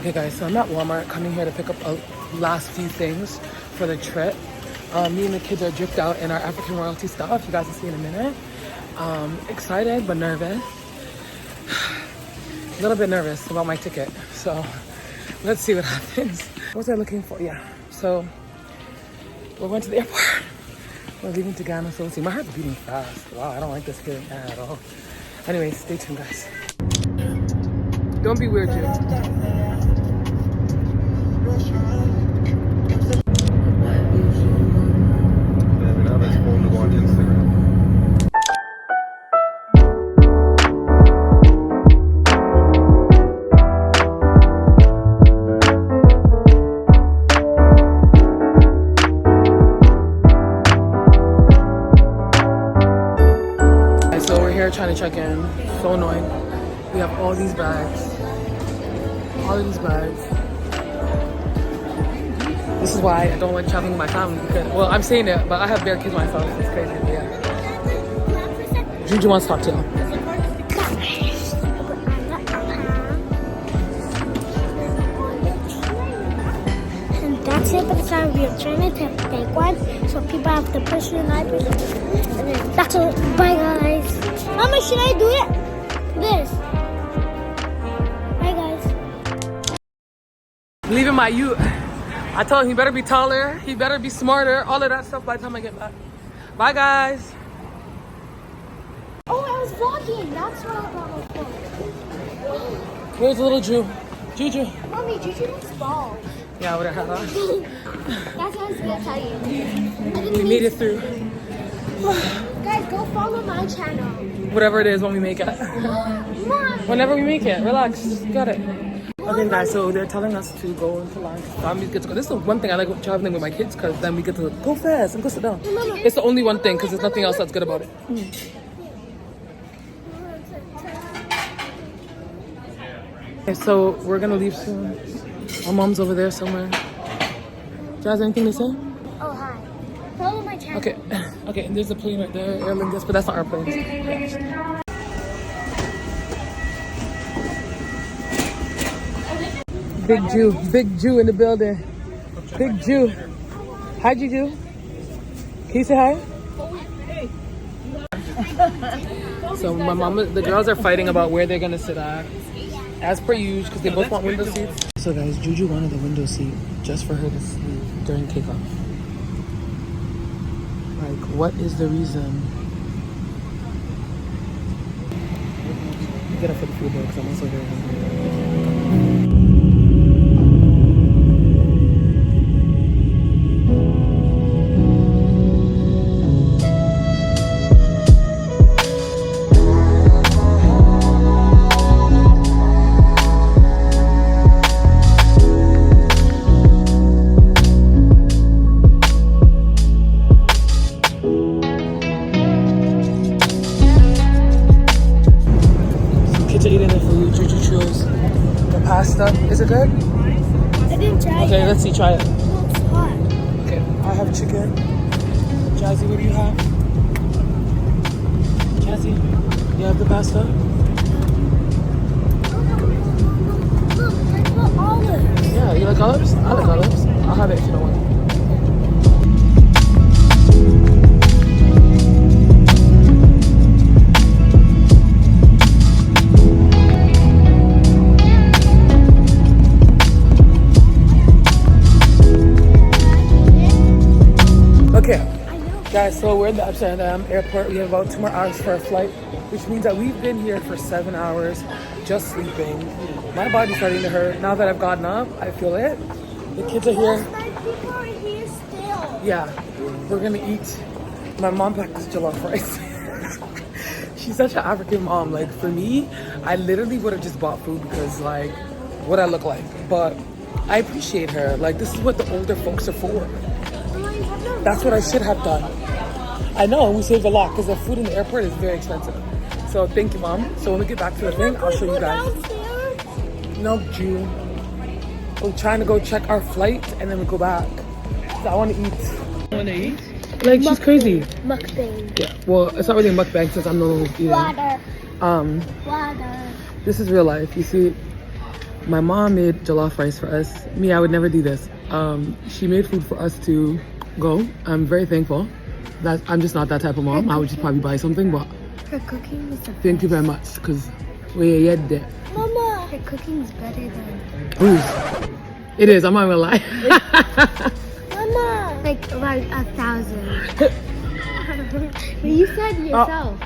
Okay guys, so I'm at Walmart coming here to pick up a last few things for the trip. Me and the kids are dripped out in our African royalty stuff. You guys will see in a minute. Excited but nervous. A little bit nervous about my ticket. So let's see what happens. What was I looking for? Yeah. So we're going to the airport. We're leaving to Ghana, so let's see. My heart's beating fast. Wow, I don't like this feeling at all. Anyway, stay tuned guys. Don't be weird, Jim. So we're here trying to check in. So annoying. We have all these bags. All of these bags. This is why I don't like traveling with my family because, well, I'm saying it, but I have bare kids myself. It's crazy, but yeah. Juju wants to talk to you. And that's it for the time we are trying to take one, so people have to push it and I push it. And then that's all. Bye guys. How much should I do it? This. Bye guys. Leaving my youth. I told him he better be taller, he better be smarter, all of that stuff by the time I get back. Bye guys. Oh, I was vlogging. That's what I thought was for. Where's little Juju? Mommy, Juju looks bald. Yeah, with her hat on. That's what I was gonna tell you. We made it through. Guys, go follow my channel. Whatever it is when we make it. Mom. Whenever we make it, relax, got it. Okay guys, so they're telling us to go into line. We get to go. This is the one thing I like traveling with my kids because then we get to go fast and go sit down. It's the only one thing because there's nothing else that's good about it. Okay, so we're gonna leave soon. Our mom's over there somewhere. Jazz, anything to say? Oh, hi. Follow my channel. Okay, okay, and there's a plane right there, Air Lingus, but that's not our plane. Yeah. Big Jew in the building. Big Jew. Hi, Juju. Can you say hi? So my mom, the girls are fighting about where they're gonna sit at, as per usual, because they both want window seats. So guys, Juju wanted the window seat just for her to sleep during takeoff. Like, what is the reason? Get up for the food though, because I'm also very hungry. Is it good? I didn't try it. Okay, let's see, try it. It's hot. Okay, I have chicken. Jazzy, what do you have? Jazzy, you have the pasta? Look, I put olives. Yeah, you like olives? I like olives. I'll have it if you don't want it. Okay, guys, so we're at the Amsterdam airport. We have about 2 more hours for our flight, which means that we've been here for 7 hours just sleeping. My body's starting to hurt. Now that I've gotten up, I feel it. The kids are here. People are here still. Yeah, we're gonna eat. My mom packed this jollof rice. She's such an African mom. Like, for me, I literally would have just bought food because, like, what I look like. But I appreciate her. Like, this is what the older folks are for. That's what I should have done. I know, we saved a lot because the food in the airport is very expensive. So thank you, Mom. So when we get back to the thing, I'll show you guys. No, June. We're trying to go check our flight and then we go back. So I want to eat. I want to eat? Like, she's crazy. Mukbang. Yeah, well, it's not really a mukbang since I'm no eating. Water. Water. This is real life. You see, My mom made jollof rice for us. Me, I would never do this. She made food for us to go. I'm very thankful. That I'm just not that type of mom. I would just probably buy something, but Her cooking is the best. thank you very much, because we had that. Mama, her cooking is better than. Ooh, it is. I'm not gonna lie. Mama, like about 1,000. You said yourself.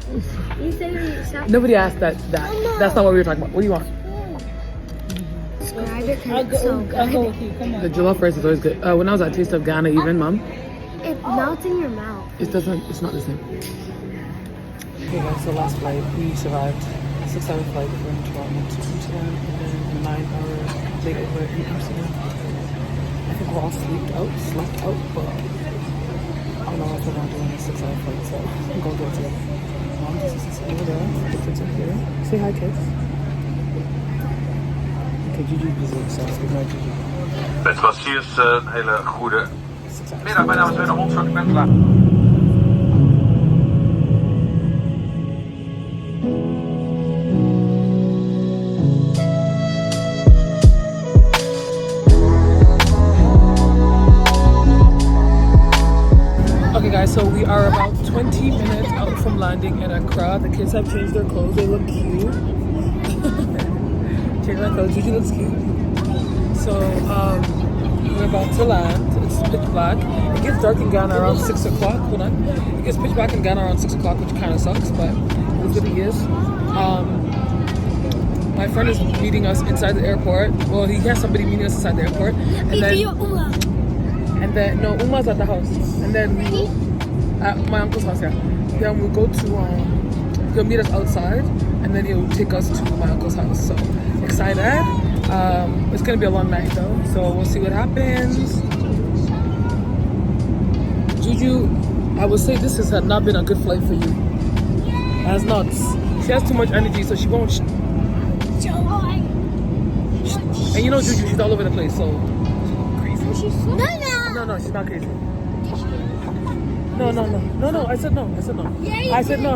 You said it yourself. Nobody asked that. Mama. That's not what we were talking about. What do you want? Describe it because it's so good. The jollof rice is always good. When I was at Taste of Ghana, even mom, It melts in your mouth. it doesn't. It's not the same. Okay, guys. So last flight, we survived. 6-hour flight from Toronto to Amsterdam, and then a 9-hour layover in Amsterdam. I think we're all slept out, but I don't know if we're not doing a 6-hour flight, so I'm going to go together. Mom just is over there. The kids are here. Say hi, kids. Okay, Gigi busy, so good night, Gigi. Het was hier een hele goede middag. Mijn naam is Wenne Hondvak. Ik ben klaar. Okay guys, so we are about 20 minutes out from landing in Accra. The kids have changed their clothes, they look cute. Changed their clothes, Gigi looks cute. So we're about to land. It's pitch black. It gets dark in Ghana around 6 o'clock. Hold on. It gets pitch black in Ghana around 6 o'clock, which kind of sucks, but it's what it is. My friend is meeting us inside the airport. Well, he has somebody meeting us inside the airport. And then no, Uma's at the house. And then we will, at my uncle's house, yeah. Then we'll go to, he'll meet us outside, and then he'll take us to my uncle's house. So excited. It's gonna be a long night though, so we'll see what happens. Juju, I would say this has not been a good flight for you. It has not. She has too much energy, so she won't. And you know Juju, she's all over the place, so crazy. No, she's not crazy. No, I said no. I said no.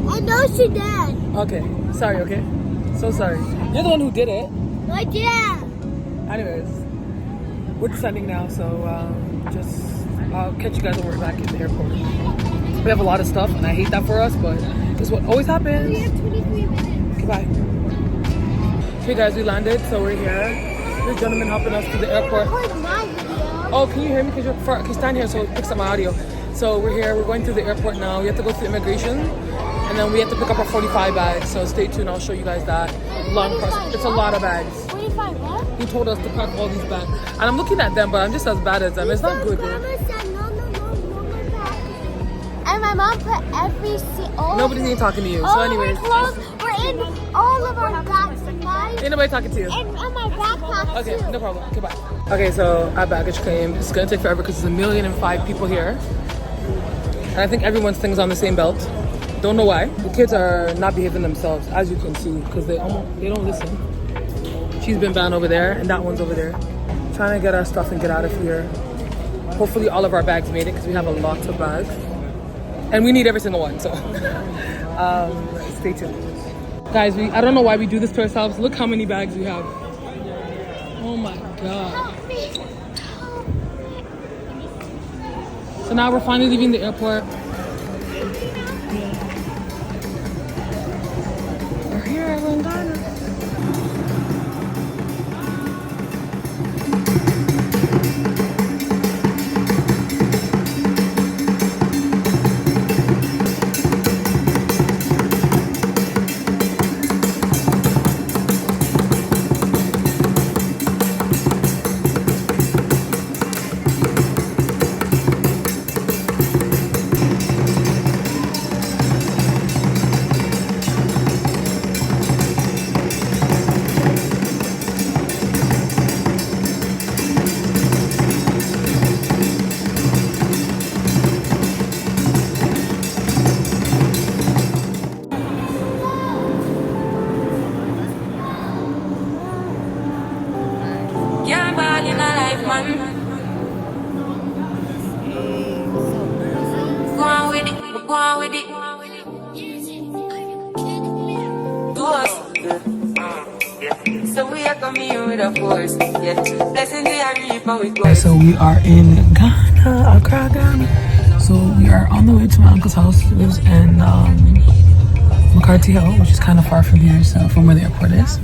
I know she did. Okay, sorry, okay? So sorry. You're the one who did it. No, I did. Anyways, we're descending now, so I'll catch you guys when we're back in the airport. We have a lot of stuff, and I hate that for us, but it's what always happens. We have 23 minutes. Goodbye. Okay guys, we landed, so we're here. This gentleman helping us to the airport. Record my video. Oh, can you hear me? Because you're far. Okay, stand here so it picks up my audio. So we're here. We're going to the airport now. We have to go through immigration, and then we have to pick up our 45 bags. So stay tuned. I'll show you guys that long process. It's a lot of bags. 45 what? He told us to pack all these bags, and I'm looking at them, but I'm just as bad as them. It's not good. Grandma said no back. And my mom put every all Nobody's even talking to you. So all anyways, of our clothes were in all of our bags. ain't nobody talking to you. And my backpack Okay, too. no problem. Okay, bye. Okay, so our baggage claim. It's gonna take forever because there's 1,000,005 people here, and I think everyone's things on the same belt. Don't know why. The kids are not behaving themselves, as you can see, because they don't listen. She's been banned over there, and that one's over there. Trying to get our stuff and get out of here. Hopefully, all of our bags made it because we have a lot of bags, and we need every single one. So, stay tuned, guys. I don't know why we do this to ourselves. Look how many bags we have. Oh my god. So now we're finally leaving the airport. We're here, we're in Ghana. Go on with it. Do us. So we are in Ghana, Accra, Ghana. So we are on the way to my uncle's house. He lives in McCarthy Hill, which is kind of far from here, so from where the airport is.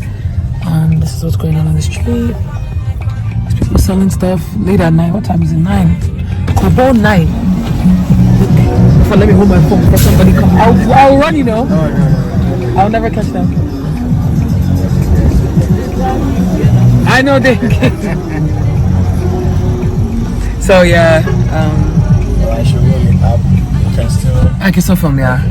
This is what's going on the street. There's people selling stuff late at night. What time is it? 9. It's about 9. Let me hold my phone before somebody comes. I'll run, you know. I'll never catch them. I know they. So yeah. I should roll it up. You can still. I can still film, yeah.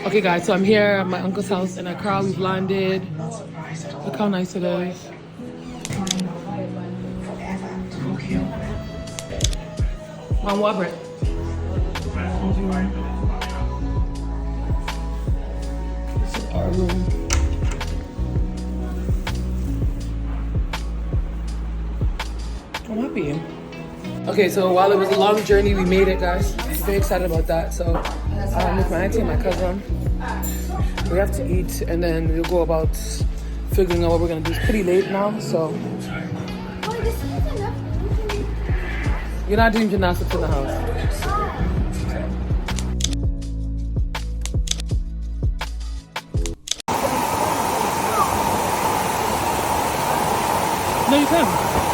Okay guys, so I'm here at my uncle's house in Accra. We've landed. Look how nice it is. Mom, what bread? This is our room. I'm happy. Okay, so while it was a long journey, we made it, guys. I'm very excited about that. So with my auntie and my cousin, we have to eat, and then we'll go about figuring out what we're gonna do. It's pretty late now, so you're not doing gymnastics in the house. No, you can.